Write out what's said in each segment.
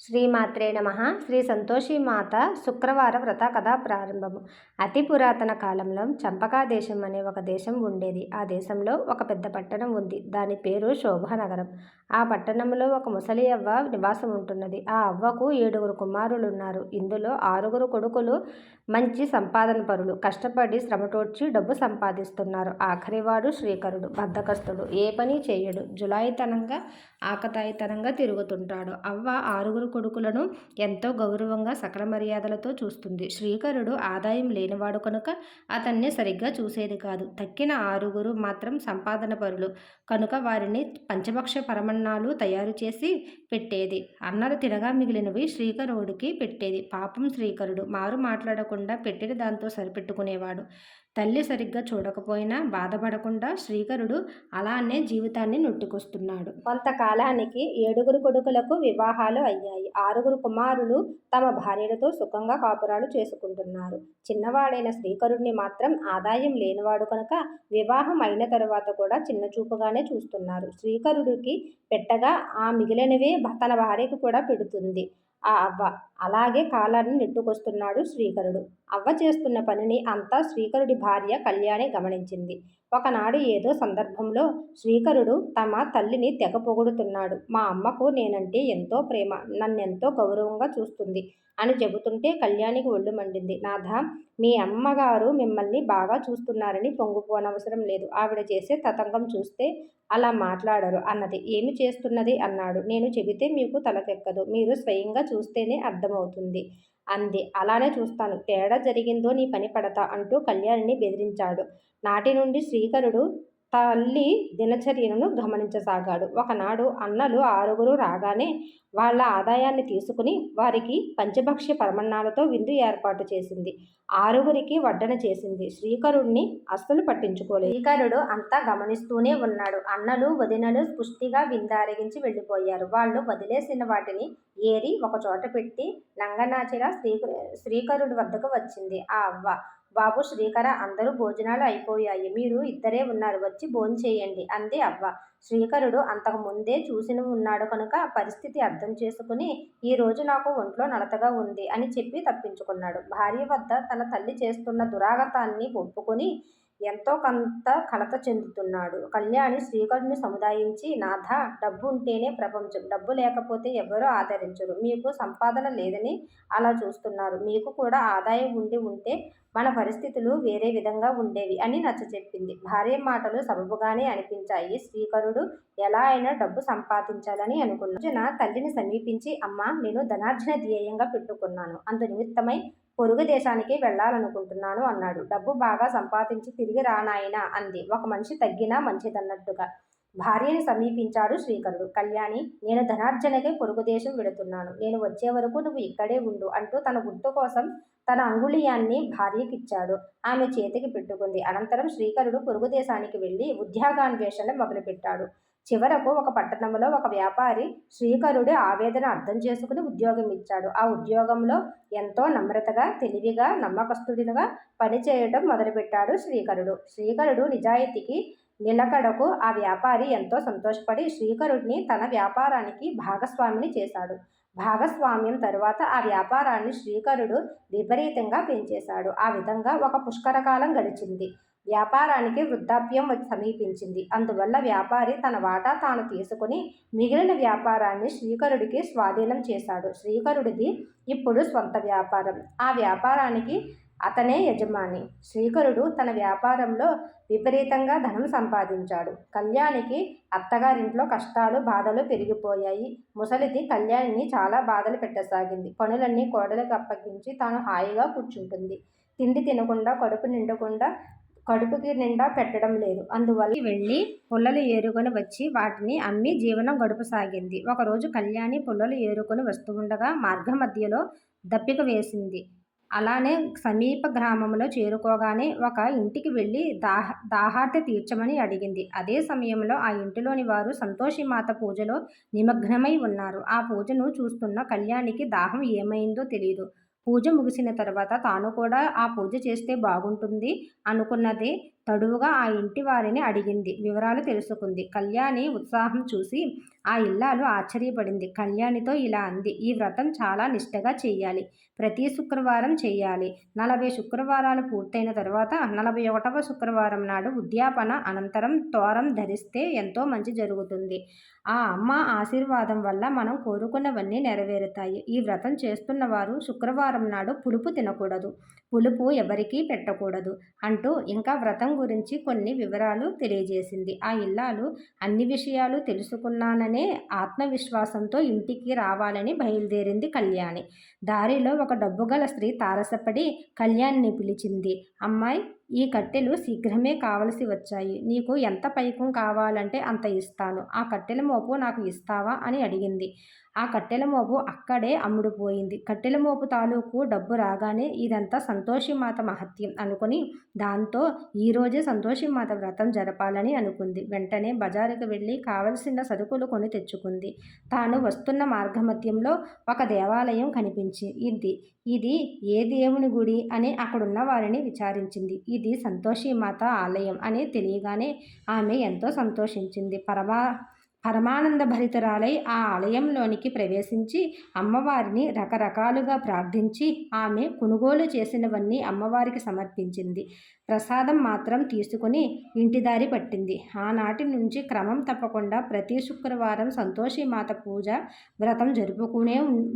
శ్రీమాత్రే నమః. శ్రీ సంతోషి మాత శుక్రవార వ్రత కథా ప్రారంభము. అతి పురాతన కాలంలో చంపకా దేశం అనే ఒక దేశం ఉండేది. ఆ దేశంలో ఒక పెద్ద పట్టణం ఉంది. దాని పేరు శోభానగరం. ఆ పట్టణంలో ఒక ముసలి అవ్వ నివాసం ఉంటున్నది. ఆ అవ్వకు 7 కుమారులున్నారు. ఇందులో 6 కొడుకులు మంచి సంపాదన పరులు. కష్టపడి శ్రమటోడ్చి డబ్బు సంపాదిస్తున్నారు. ఆఖరివాడు శ్రీకరుడు బద్ధకస్తుడు. ఏ పని చేయడు. జులాయితనంగా ఆకతాయితనంగా తిరుగుతుంటాడు. అవ్వ 6 కొడుకులను ఎంతో గౌరవంగా సకల మర్యాదలతో చూస్తుంది. శ్రీకరుడు ఆదాయం లేనివాడు కనుక అతన్ని సరిగ్గా చూసేది కాదు. తక్కిన 6 మాత్రం సంపాదన పరులు కనుక వారిని పంచభక్ష పరమన్నాలు తయారు చేసి పెట్టేది. అన్నలు తినగా మిగిలినవి శ్రీకరుడికి పెట్టేది. పాపం శ్రీకరుడు మారు మాట్లాడకుండా పెట్టిన దాంతో సరిపెట్టుకునేవాడు. తల్లి సరిగ్గా చూడకపోయినా బాధపడకుండా శ్రీకరుడు అలానే జీవితాన్ని నెట్టుకొస్తున్నాడు. కొంతకాలానికి 7 కొడుకులకు వివాహాలు అయ్యాయి. 6 కుమారులు తమ భార్యలతో సుఖంగా కాపురాలు చేసుకుంటున్నారు. చిన్నవాడైన శ్రీకరుడిని మాత్రం ఆదాయం లేనివాడు కనుక వివాహం అయిన తరువాత కూడా చిన్న చూపుగానే చూస్తున్నారు. శ్రీకరుడికి పెట్టగా ఆ మిగిలినవే తన భార్యకు కూడా పెడుతుంది ఆ అవ్వ. అలాగే కాలాన్ని నెట్టుకొస్తున్నాడు శ్రీకరుడు. అవ్వ చేస్తున్న పనిని అంతా శ్రీకరుడి భార్య కళ్యాణి గమనించింది. ఒకనాడు ఏదో సందర్భంలో శ్రీకరుడు తమ తల్లిని తెగ పొగుడుతున్నాడు. మా అమ్మకు నేనంటే ఎంతో ప్రేమ, నన్నెంతో గౌరవంగా చూస్తుంది అని చెబుతుంటే కళ్యాణికి ఒళ్ళు మండింది. నాథా, మీ అమ్మగారు మిమ్మల్ని బాగా చూస్తున్నారని పొంగిపోనవసరం లేదు. ఆవిడ చేసే తతంగం చూస్తే అలా మాట్లాడరు అన్నది. ఏమి చేస్తున్నది అన్నాడు. నేను చెబితే మీకు తలకెక్కదు, మీరు స్వయంగా చూస్తేనే అర్థమవుతుంది అంది. అలానే చూస్తాను, తేడా జరిగిందో నీ పని పడతా అంటూ కళ్యాణిని బెదిరించాడు. నాటి నుండి శ్రీకరుడు తల్లి దినచర్యను గమనించసాగాడు. ఒకనాడు అన్నలు 6 రాగానే వాళ్ళ ఆదాయాన్ని తీసుకుని వారికి పంచభక్ష్య పరమన్నాలతో విందు ఏర్పాటు చేసింది. 6 వడ్డన చేసింది. శ్రీకరుడిని అస్సలు పట్టించుకోలేదు. శ్రీకరుడు అంతా గమనిస్తూనే ఉన్నాడు. అన్నలు వదినలు పుష్టిగా విందారగించి వెళ్ళిపోయారు. వాళ్ళు వదిలేసిన వాటిని ఏరి ఒకచోట పెట్టి నంగనాచిలా శ్రీకరుడి వద్దకు వచ్చింది ఆ అవ్వ. బాబు శ్రీకర, అందరూ భోజనాలు అయిపోయాయి, మీరు ఇద్దరే ఉన్నారు, వచ్చి భోంచేయండి అంది అవ్వ. శ్రీకరుడు అంతకు ముందే చూసిన ఉన్నాడు కనుక పరిస్థితి అర్థం చేసుకుని ఈరోజు నాకు ఒంట్లో నలతగా ఉంది అని చెప్పి తప్పించుకున్నాడు. భార్య వద్ద తన తల్లి చేస్తున్న దురాగతాన్ని ఒప్పుకొని ఎంతో కొంత కలత చెందుతున్నాడు. కళ్యాణి శ్రీకరుడిని సముదాయించి, నాథ, డబ్బు ఉంటేనే ప్రపంచం, డబ్బు లేకపోతే ఎవరూ ఆదరించరు. మీకు సంపాదన లేదని అలా చూస్తున్నారు. మీకు కూడా ఆదాయం ఉంటే మన పరిస్థితులు వేరే విధంగా ఉండేవి అని నచ్చచెప్పింది. భార్య మాటలు సబబుగానే అనిపించాయి. శ్రీకరుడు ఎలా అయినా డబ్బు సంపాదించాలని అనుకున్నాడు. రోజున తల్లిని సమీపించి, అమ్మా, నేను ధనార్జన ధ్యేయంగా పెట్టుకున్నాను. అందు నిమిత్తమై పొరుగు దేశానికి వెళ్ళాలనుకుంటున్నాను అన్నాడు. డబ్బు బాగా సంపాదించి తిరిగి రానాయనా అంది ఒక మనిషి తగ్గినా మంచిదన్నట్టుగా. భార్యని సమీపించాడు శ్రీకరుడు. కళ్యాణి, నేను ధనార్జనకే పొరుగు దేశం వెడుతున్నాను. నేను వచ్చే వరకు నువ్వు ఇక్కడే ఉండు అంటూ తన గుర్తు కోసం తన అంగుళీయాన్ని భార్యకిచ్చాడు. ఆమె చేతికి పెట్టుకుంది. అనంతరం శ్రీకరుడు పొరుగు దేశానికి వెళ్ళి ఉద్యోగాన్వేషణ మొదలుపెట్టాడు. చివరకు ఒక పట్టణంలో ఒక వ్యాపారి శ్రీకరుడి ఆవేదన అర్థం చేసుకుని ఉద్యోగం ఇచ్చాడు. ఆ ఉద్యోగంలో ఎంతో నమ్రతగా, తెలివిగా, నమ్మకస్తుడిగా పనిచేయడం మొదలుపెట్టాడు శ్రీకరుడు. శ్రీకరుడు నిజాయితీకి, నిలకడకు ఆ వ్యాపారి ఎంతో సంతోషపడి శ్రీకరుడిని తన వ్యాపారానికి భాగస్వామిని చేశాడు. భాగస్వామ్యం తరువాత ఆ వ్యాపారాన్ని శ్రీకరుడు విపరీతంగా పెంచేశాడు. ఆ విధంగా ఒక పుష్కరకాలం గడిచింది. వ్యాపారానికి వృద్ధాప్యం సమీపించింది. అందువల్ల వ్యాపారి తన వాటా తాను తీసుకుని మిగిలిన వ్యాపారాన్ని శ్రీకరుడికి స్వాధీనం చేశాడు. శ్రీకరుడిది ఇప్పుడు స్వంత వ్యాపారం. ఆ వ్యాపారానికి అతనే యజమాని. శ్రీకరుడు తన వ్యాపారంలో విపరీతంగా ధనం సంపాదించాడు. కళ్యాణికి అత్తగారింట్లో కష్టాలు, బాధలు పెరిగిపోయాయి. ముసలిది కళ్యాణిని చాలా బాధలు పెట్టసాగింది. పనులన్నీ కోడలికి అప్పగించి తాను హాయిగా కూర్చుంటుంది. తిండి తినకుండా, కడుపుకి నిండా పెట్టడం లేదు. అందువల్ల వెళ్ళి పుల్లలు ఏరుకొని వచ్చి వాటిని అమ్మి జీవనం గడుపసాగింది. ఒకరోజు కళ్యాణి పుల్లలు ఏరుకొని వస్తుండగా మార్గ మధ్యలో దప్పిక వేసింది. అలానే సమీప గ్రామంలో చేరుకోగానే ఒక ఇంటికి వెళ్ళి దాహార్తి తీర్చమని అడిగింది. అదే సమయంలో ఆ ఇంటిలోని వారు సంతోషిమాత పూజలో నిమగ్నమై ఉన్నారు. ఆ పూజను చూస్తున్న కళ్యాణికి దాహం ఏమైందో తెలియదు. పూజ ముగిసిన తర్వాత తాను కూడా ఆ పూజ చేస్తే బాగుంటుంది అనుకున్నది. తడువుగా ఆ ఇంటి వారిని అడిగింది. వివరాలు తెలుసుకుంది. కళ్యాణి ఉత్సాహం చూసి ఆ ఇల్లాలు ఆశ్చర్యపడింది. కళ్యాణితో ఇలా అంది, ఈ వ్రతం చాలా నిష్టగా చెయ్యాలి. ప్రతి శుక్రవారం చెయ్యాలి. 40 శుక్రవారాలు పూర్తయిన తరువాత 41వ శుక్రవారం నాడు ఉద్యాపన అనంతరం తోరం ధరిస్తే ఎంతో మంచి జరుగుతుంది. ఆ అమ్మ ఆశీర్వాదం వల్ల మనం కోరుకున్నవన్నీ నెరవేరుతాయి. ఈ వ్రతం చేస్తున్నవారు శుక్రవారం నాడు పులుపు తినకూడదు. పులుపు ఎవరికీ పెట్టకూడదు అంటూ ఇంకా వ్రతం గురించి కొన్ని వివరాలు తెలియజేసింది. ఆ ఇల్లాలు అన్ని విషయాలు తెలుసుకున్నాననే ఆత్మవిశ్వాసంతో ఇంటికి రావాలని బయలుదేరింది కళ్యాణి. దారిలో ఒక డబ్బుగల స్త్రీ తారసపడి కళ్యాణిని పిలిచింది. అమ్మాయి, ఈ కట్టెలు శీఘ్రమే కావలసి వచ్చాయి. నీకు ఎంత పైకం కావాలంటే అంత ఇస్తాను. ఆ కట్టెల మోపు నాకు ఇస్తావా అని అడిగింది. ఆ కట్టెల మోపు అక్కడే అమ్ముడుపోయింది. కట్టెల మోపు తాలూకు డబ్బు రాగానే ఇదంతా సంతోషిమాత మహత్యం అనుకుని దాంతో ఈరోజే సంతోషిమాత వ్రతం జరపాలని అనుకుంది. వెంటనే బజారుకు వెళ్ళి కావలసిన సరుకులు కొని తెచ్చుకుంది. తాను వస్తున్న మార్గమధ్యంలో ఒక దేవాలయం కనిపించింది. ఇది ఏ దేవుని గుడి అని అక్కడున్న వారిని విచారించింది. ఇది సంతోషిమాత ఆలయం అని తెలియగానే ఆమె ఎంతో సంతోషించింది. పరమానందభరితురాలై ఆ ఆలయంలోనికి ప్రవేశించి అమ్మవారిని రకరకాలుగా ప్రార్థించి ఆమె కొనుగోలు చేసినవన్నీ అమ్మవారికి సమర్పించింది. ప్రసాదం మాత్రం తీసుకుని ఇంటిదారి పట్టింది. ఆనాటి నుంచి క్రమం తప్పకుండా ప్రతి శుక్రవారం సంతోషిమాత పూజ వ్రతం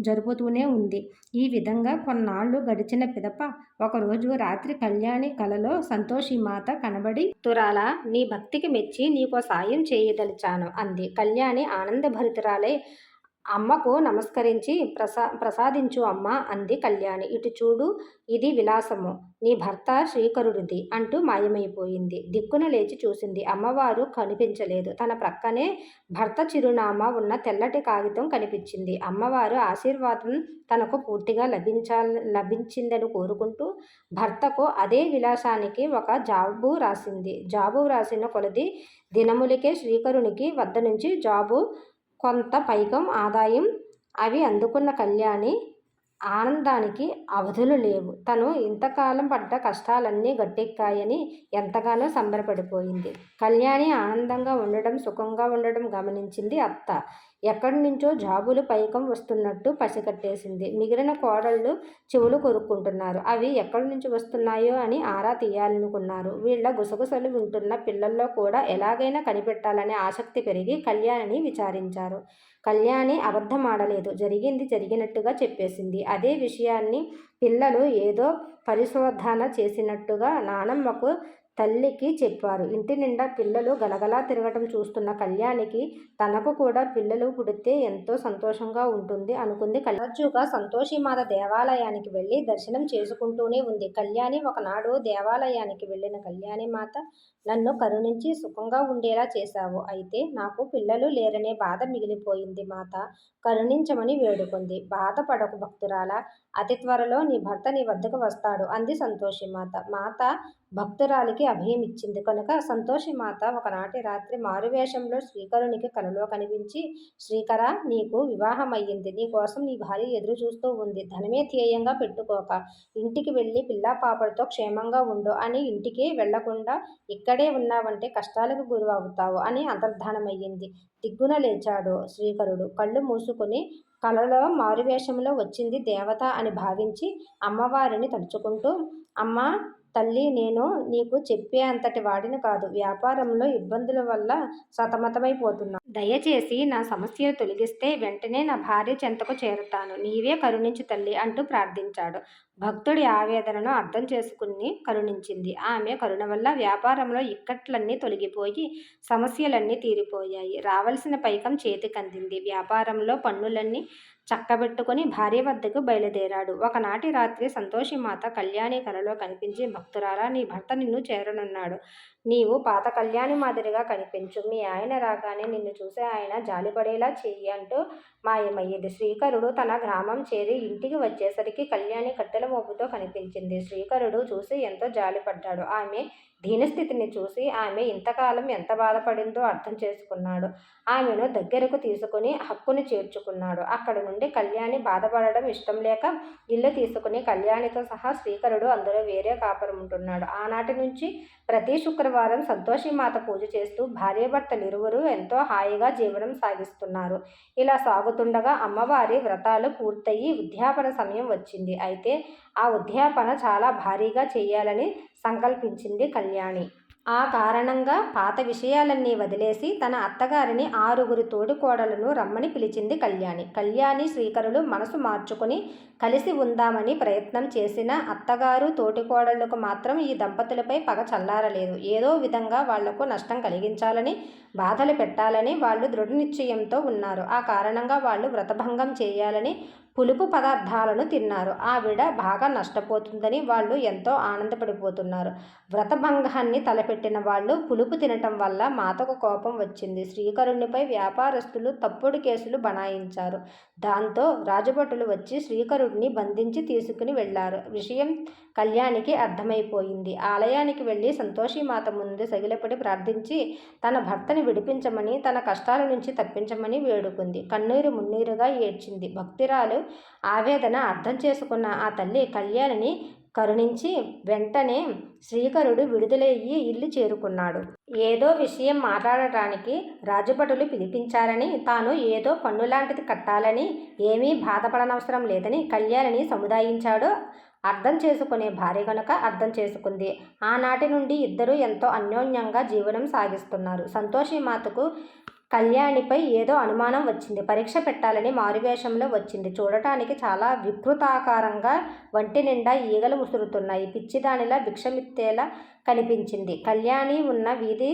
జరుపుతూనే ఉంది. ఈ విధంగా కొన్నాళ్ళు గడిచిన పిదప ఒకరోజు రాత్రి కళ్యాణి కలలో సంతోషిమాత కనబడి, తురాలా, నీ భక్తికి మెచ్చి నీకో సాయం చేయదలిచాను అంది. కళ్యాణి ఆనందభరితురాలై అమ్మకు నమస్కరించి ప్రసాదించు అమ్మ అంది కళ్యాణి. ఇటు చూడు, ఇది విలాసము నీ భర్త శ్రీకరుడిది అంటూ మాయమైపోయింది. దిక్కున లేచి చూసింది. అమ్మవారు కనిపించలేదు. తన ప్రక్కనే భర్త చిరునామా ఉన్న తెల్లటి కాగితం కనిపించింది. అమ్మవారు ఆశీర్వాదం తనకు పూర్తిగా లభించిందని కోరుకుంటూ భర్తకు అదే విలాసానికి ఒక జాబు రాసింది. జాబు రాసిన కొలది దినములకే శ్రీకరునికి వద్ద నుంచి జాబు కొంత పైకం ఆదాయం. అవి అందుకున్న కళ్యాణి ఆనందానికి అవధులు లేవు. తను ఇంతకాలం పడ్డ కష్టాలన్నీ గట్టెక్కాయని ఎంతగానో సంబరపడిపోయింది. కళ్యాణి ఆనందంగా ఉండడం, సుఖంగా ఉండడం గమనించింది అత్త. ఎక్కడి నుంచో జాబులు పైకం వస్తున్నట్టు పసిగట్టేసింది. మిగిలిన కోడళ్ళు చెవులు కొరుక్కుంటున్నారు. అవి ఎక్కడి నుంచి వస్తున్నాయో అని ఆరా తీయాలనుకున్నారు. వీళ్ళ గుసగుసలు వింటున్న పిల్లల్లో కూడా ఎలాగైనా కనిపెట్టాలనే ఆసక్తి పెరిగి కళ్యాణిని విచారించారు. కళ్యాణి అబద్ధమాడలేదు. జరిగింది జరిగినట్టుగా చెప్పేసింది. అదే విషయాన్ని పిల్లలు ఏదో పరిశోధన చేసినట్టుగా నానమ్మకు, తల్లికి చెప్పారు. ఇంటి నిండా పిల్లలు గలగలా తిరగటం చూస్తున్న కళ్యాణికి తనకు కూడా పిల్లలు పుడితే ఎంతో సంతోషంగా ఉంటుంది అనుకుంది. తరచుగా సంతోషిమాత దేవాలయానికి వెళ్ళి దర్శనం చేసుకుంటూనే ఉంది. కళ్యాణి ఒకనాడు దేవాలయానికి వెళ్ళిన కళ్యాణి మాత, నన్ను కరుణించి సుఖంగా ఉండేలా చేశావు. అయితే నాకు పిల్లలు లేరనే బాధ మిగిలిపోయింది మాత, కరుణించమని వేడుకుంది. బాధపడకు భక్తురాలా, అతి త్వరలో నీ భర్త నీ వద్దకు వస్తాడు అంది సంతోషిమాత. మాత భక్తురాలికి అభయం ఇచ్చింది కనుక సంతోషిమాత ఒకనాటి రాత్రి మారువేషంలో శ్రీకరునికి కలలో కనిపించి, శ్రీకర, నీకు వివాహమయ్యింది. నీకోసం నీ భార్య ఎదురు చూస్తూ ఉంది. ధనమే ధ్యేయంగా పెట్టుకోక ఇంటికి వెళ్ళి పిల్లా పాపలతో క్షేమంగా ఉండు అని, ఇంటికి వెళ్లకుండా ఇక్కడే ఉన్నావంటే కష్టాలకు గురి అవుతావు అని అంతర్ధానమయ్యింది. దిగ్గున లేచాడు శ్రీకరుడు. కళ్ళు మూసుకుని కలలో మారువేషంలో వచ్చింది దేవత అని భావించి అమ్మవారిని తలుచుకుంటూ, అమ్మా తల్లి, నేను నీకు చెప్పే అంతటి వాడిని కాదు. వ్యాపారంలో ఇబ్బందుల వల్ల సతమతమైపోతున్నా. దయచేసి నా సమస్యను తొలగిస్తే వెంటనే నా భార్య చెంతకు చేరుతాను. నీవే కరుణించు తల్లి అంటూ ప్రార్థించాడు. భక్తుడి ఆవేదనను అర్థం చేసుకుని కరుణించింది. ఆమె కరుణ వల్ల వ్యాపారంలో ఇక్కట్లన్నీ తొలగిపోయి సమస్యలన్నీ తీరిపోయాయి. రావలసిన పైకం చేతికందింది. వ్యాపారంలో పన్నులన్నీ చక్కబెట్టుకుని భార్య వద్దకు బయలుదేరాడు. ఒకనాటి రాత్రి సంతోషిమాత కళ్యాణి కలలో కనిపించి, భక్తురాలా, నీ భర్త నిన్ను చేరనున్నాడు. నీవు పాత కళ్యాణి మాదిరిగా కనిపించు. మీ ఆయన రాగానే నిన్ను చూసి ఆయన జాలిపడేలా చెయ్యి అంటూ మాయమయ్యింది. శ్రీకరుడు తన గ్రామం చేరి ఇంటికి వచ్చేసరికి కళ్యాణి కట్టెల మోపుతో కనిపించింది. శ్రీకరుడు చూసి ఎంతో జాలిపడ్డాడు. ఆమె దీనస్థితిని చూసి ఆమె ఇంతకాలం ఎంత బాధపడిందో అర్థం చేసుకున్నాడు. ఆమెను దగ్గరకు తీసుకుని హక్కుని చేర్చుకున్నాడు. అక్కడి నుండి కళ్యాణి బాధపడడం ఇష్టం లేక ఇల్లు తీసుకుని కళ్యాణితో సహా శ్రీకరుడు అందులో వేరే కాపురం ఉంటున్నాడు. ఆనాటి నుంచి ప్రతి శుక్రవారం సంతోషిమాత పూజ చేస్తూ భార్యాభర్తలిరువురూ ఎంతో హాయిగా జీవనం సాగిస్తున్నారు. ఇలా సాగుతుండగా అమ్మవారి వ్రతాలు పూర్తయి ఉద్యాపన సమయం వచ్చింది. అయితే ఆ ఉద్యాపన చాలా భారీగా చేయాలని సంకల్పించింది కళ్యాణి. ఆ కారణంగా పాత విషయాలన్నీ వదిలేసి తన అత్తగారిని 6 తోడికోడలను రమ్మని పిలిచింది కళ్యాణి. కళ్యాణి శ్రీకరులు మనసు మార్చుకుని కలిసి ఉందామని ప్రయత్నం చేసిన అత్తగారు తోటికోడళ్లకు మాత్రం ఈ దంపతులపై పగ చల్లారలేదు. ఏదో విధంగా వాళ్లకు నష్టం కలిగించాలని, బాధలు పెట్టాలని వాళ్ళు దృఢనిశ్చయంతో ఉన్నారు. ఆ కారణంగా వాళ్ళు వ్రతభంగం చేయాలని పులుపు పదార్థాలను తిన్నారు. ఆవిడ బాగా నష్టపోతుందని వాళ్ళు ఎంతో ఆనందపడిపోతున్నారు. వ్రతభంగాన్ని తలపెట్టిన వాళ్ళు పులుపు తినటం వల్ల మాతకు కోపం వచ్చింది. శ్రీకరునిపై వ్యాపారస్తులు తప్పుడు కేసులు బనాయించారు. దాంతో రాజభటులు వచ్చి శ్రీకరుడిని బంధించి తీసుకుని వెళ్లారు. విషయం కళ్యాణికి అర్థమైపోయింది. ఆలయానికి వెళ్ళి సంతోషిమాత ముందు సగిలపడి ప్రార్థించి తన భర్తని విడిపించమని, తన కష్టాల నుంచి తప్పించమని వేడుకుంది. కన్నీరు మున్నీరుగా ఏడ్చింది. భక్తురాలు ఆవేదన అర్థం చేసుకున్న ఆ తల్లి కళ్యాణిని కరుణించి వెంటనే శ్రీకరుడు విడుదలయ్యి ఇల్లు చేరుకున్నాడు. ఏదో విషయం మాట్లాడటానికి రాజభటులు పిలిపించారని, తాను ఏదో పన్నులాంటిది కట్టాలని, ఏమీ బాధపడనవసరం లేదని కళ్యాణిని సముదాయించాడు. అర్థం చేసుకునే భార్య గనుక అర్థం చేసుకుంది. ఆనాటి నుండి ఇద్దరూ ఎంతో అన్యోన్యంగా జీవనం సాగిస్తున్నారు. సంతోషిమాతకు కళ్యాణిపై ఏదో అనుమానం వచ్చింది. పరీక్ష పెట్టాలని మారువేషంలో వచ్చింది. చూడటానికి చాలా వికృతాకారంగా, వంటి నిండా ఈగలు ముసురుతున్నాయి. పిచ్చిదానిలా భిక్షమిత్తేలా కనిపించింది. కళ్యాణి ఉన్న వీధికి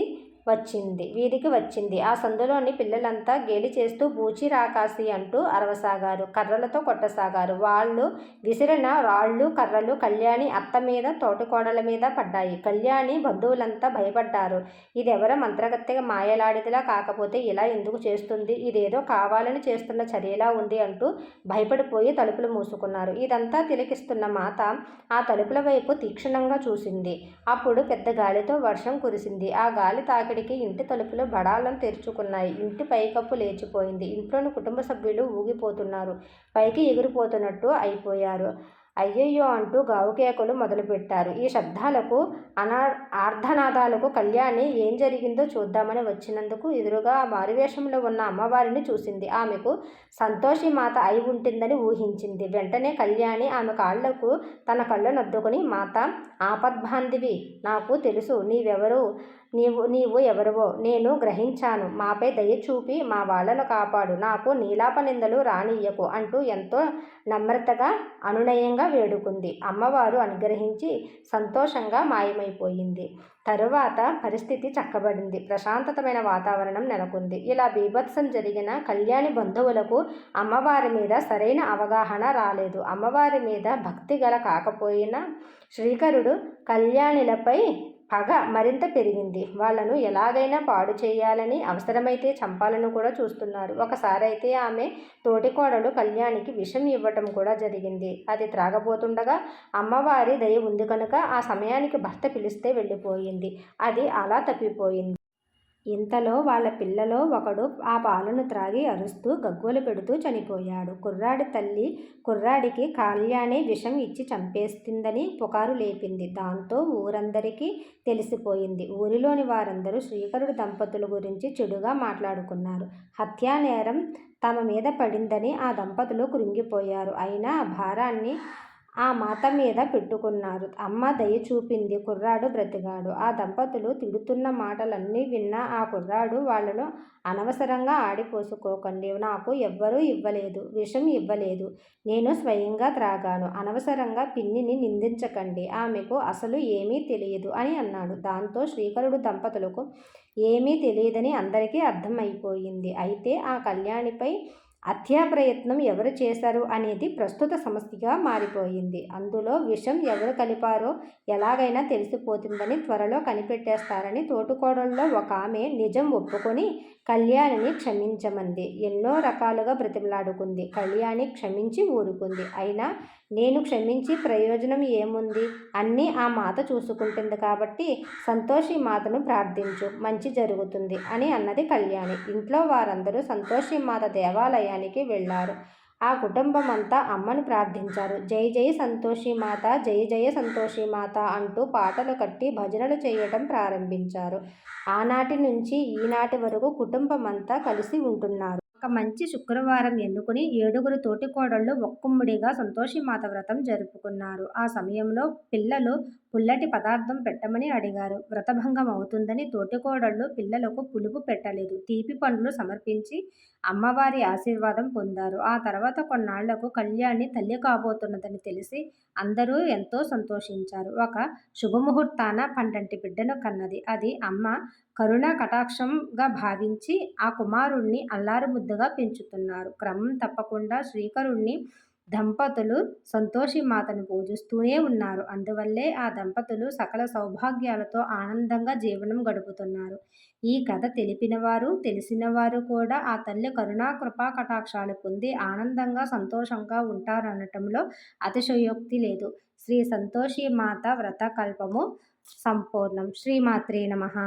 వచ్చింది. ఆ సందులోని పిల్లలంతా గేలి చేస్తూ బూచి రాకాసి అంటూ అరవసాగారు. కర్రలతో కొట్టసాగారు. వాళ్ళు విసిరిన రాళ్ళు, కర్రలు కళ్యాణి అత్త మీద, తోటికోడల మీద పడ్డాయి. కళ్యాణి బంధువులంతా భయపడ్డారు. ఇదెవరో మంత్రగత్తెగా మాయలాడిదిలా కాకపోతే ఇలా ఎందుకు చేస్తుంది? ఇదేదో కావాలని చేస్తున్న చర్యలా ఉంది అంటూ భయపడిపోయి తలుపులు మూసుకున్నారు. ఇదంతా తిలకిస్తున్న మాత ఆ తలుపుల వైపు తీక్షణంగా చూసింది. అప్పుడు పెద్ద గాలితో వర్షం కురిసింది. ఆ గాలి తాకిడికి ఇంటి తలుపులు బడాలను తెరుచుకున్నాయి. ఇంటి పైకప్పు లేచిపోయింది. ఇంట్లోని కుటుంబ సభ్యులు ఊగిపోతున్నారు. పైకి ఎగిరిపోతున్నట్టు అయిపోయారు. అయ్యయ్యో అంటూ గావుకేకలు మొదలుపెట్టారు. ఈ శబ్దాలకు, ఆర్ధనాదాలకు కళ్యాణి ఏం జరిగిందో చూద్దామని వచ్చినందుకు ఎదురుగా ఆ మారువేషంలో ఉన్న అమ్మవారిని చూసింది. ఆమెకు సంతోషిమాత అయి ఉంటుందని ఊహించింది. వెంటనే కళ్యాణి ఆమె కాళ్లకు తన కళ్ళు నద్దుకుని, మాత, ఆపద్బాంధివి, నాకు తెలుసు నీవు ఎవరివో నేను గ్రహించాను. మాపై దయ చూపి మా వాళ్లను కాపాడు. నాకు నీలాపనిందలు రానియ్యకు అంటూ ఎంతో నమ్రతగా, అనునయంగా వేడుకుంది. అమ్మవారు అనుగ్రహించి సంతోషంగా మాయమైపోయింది. తరువాత పరిస్థితి చక్కబడింది. ప్రశాంతమైన వాతావరణం నెలకొంది. ఇలా బీభత్సం జరిగిన కళ్యాణి బంధువులకు అమ్మవారి మీద సరైన అవగాహన రాలేదు. అమ్మవారి మీద భక్తి గల కాకపోయినా శ్రీకరుడు కళ్యాణిలపై పగ మరింత పెరిగింది. వాళ్లను ఎలాగైనా పాడు చేయాలని, అవసరమైతే చంపాలని కూడా చూస్తున్నారు. ఒకసారైతే ఆమె తోటికోడలు కళ్యాణికి విషం ఇవ్వటం కూడా జరిగింది. అది త్రాగబోతుండగా అమ్మవారి దయ ఉంది కనుక ఆ సమయానికి భర్త పిలిస్తే వెళ్ళిపోయింది. అది అలా తప్పిపోయింది. ఇంతలో వాళ్ళ పిల్లలో ఒకడు ఆ పాలను త్రాగి అరుస్తూ గగ్గోలు పెడుతూ చనిపోయాడు. కుర్రాడి తల్లి కుర్రాడికి కళ్యాణి విషం ఇచ్చి చంపేస్తుందని పుకారు లేపింది. దాంతో ఊరందరికీ తెలిసిపోయింది. ఊరిలోని వారందరూ శ్రీకరుడు దంపతుల గురించి చెడుగా మాట్లాడుకున్నారు. హత్యానేరం తమ మీద పడిందని ఆ దంపతులు కృంగిపోయారు. అయినా ఆ భారాన్ని ఆ మాత మీద పెట్టుకున్నారు. అమ్మ దయ చూపింది. కుర్రాడు బ్రతికాడు. ఆ దంపతులు తిడుతున్న మాటలన్నీ విన్న ఆ కుర్రాడు వాళ్లను అనవసరంగా ఆడిపోసుకోకండి. నాకు ఎవ్వరూ ఇవ్వలేదు, విషం ఇవ్వలేదు. నేను స్వయంగా త్రాగాను. అనవసరంగా పిన్నిని నిందించకండి. ఆమెకు అసలు ఏమీ తెలియదు అని అన్నాడు. దాంతో శ్రీకరుడు దంపతులకు ఏమీ తెలియదని అందరికీ అర్థమైపోయింది. అయితే ఆ కళ్యాణిపై హత్యాప్రయత్నం ఎవరు చేశారు అనేది ప్రస్తుత సమస్యగా మారిపోయింది. అందులో విషం ఎవరు కలిపారో ఎలాగైనా తెలిసిపోతుందని, త్వరలో కనిపెట్టేస్తారని తోటికోడళ్ళలో ఒక ఆమె నిజం ఒప్పుకొని కళ్యాణిని క్షమించమంది. ఎన్నో రకాలుగా బ్రతిమలాడుకుంది. కళ్యాణి క్షమించి ఊరుకుంది. అయినా నేను క్షమించి ప్రయోజనం ఏముంది? అన్నీ ఆ మాత చూసుకుంటుంది కాబట్టి సంతోషి మాతను ప్రార్థించు, మంచి జరుగుతుంది అని అన్నది కళ్యాణి. ఇంట్లో వారందరూ సంతోషి మాత దేవాలయానికి వెళ్ళారు. ఆ కుటుంబం అంతా అమ్మను ప్రార్థించారు. జై జై సంతోషి మాత, జై జయ సంతోషి మాత అంటూ పాటలు కట్టి భజనలు చేయటం ప్రారంభించారు. ఆనాటి నుంచి ఈనాటి వరకు కుటుంబమంతా కలిసి ఉంటున్నారు. ఒక మంచి శుక్రవారం ఎన్నుకుని 7గురు తోటికోడళ్ళు ఒక్కుమ్మడిగా సంతోషిమాత వ్రతం జరుపుకున్నారు. ఆ సమయంలో పిల్లలు పుల్లటి పదార్థం పెట్టమని అడిగారు. వ్రతభంగం అవుతుందని తోటికోడళ్ళు పిల్లలకు పులుపు పెట్టలేదు. తీపి పండ్లు సమర్పించి అమ్మవారి ఆశీర్వాదం పొందారు. ఆ తర్వాత కొన్నాళ్లకు కళ్యాణి తల్లి కాబోతున్నదని తెలిసి అందరూ ఎంతో సంతోషించారు. ఒక శుభముహూర్తాన పండంటి బిడ్డను కన్నది. అది అమ్మ కరుణ కటాక్షంగా భావించి ఆ కుమారుణ్ణి అల్లారు ముద్దుగా పెంచుతున్నారు. క్రమం తప్పకుండా శ్రీకరుణ్ణి దంపతులు సంతోషి మాతను పూజిస్తూనే ఉన్నారు. అందువల్లే ఆ దంపతులు సకల సౌభాగ్యాలతో ఆనందంగా జీవనం గడుపుతున్నారు. ఈ కథ తెలిపినవారు తెలిసినవారు కూడా ఆ తల్లి కరుణా కృపా కటాక్షాలు పొంది ఆనందంగా సంతోషంగా ఉంటారనటంలో అతిశయోక్తి లేదు. శ్రీ సంతోషి మాత వ్రత కల్పము సంపూర్ణం. శ్రీమాత్రే నమః.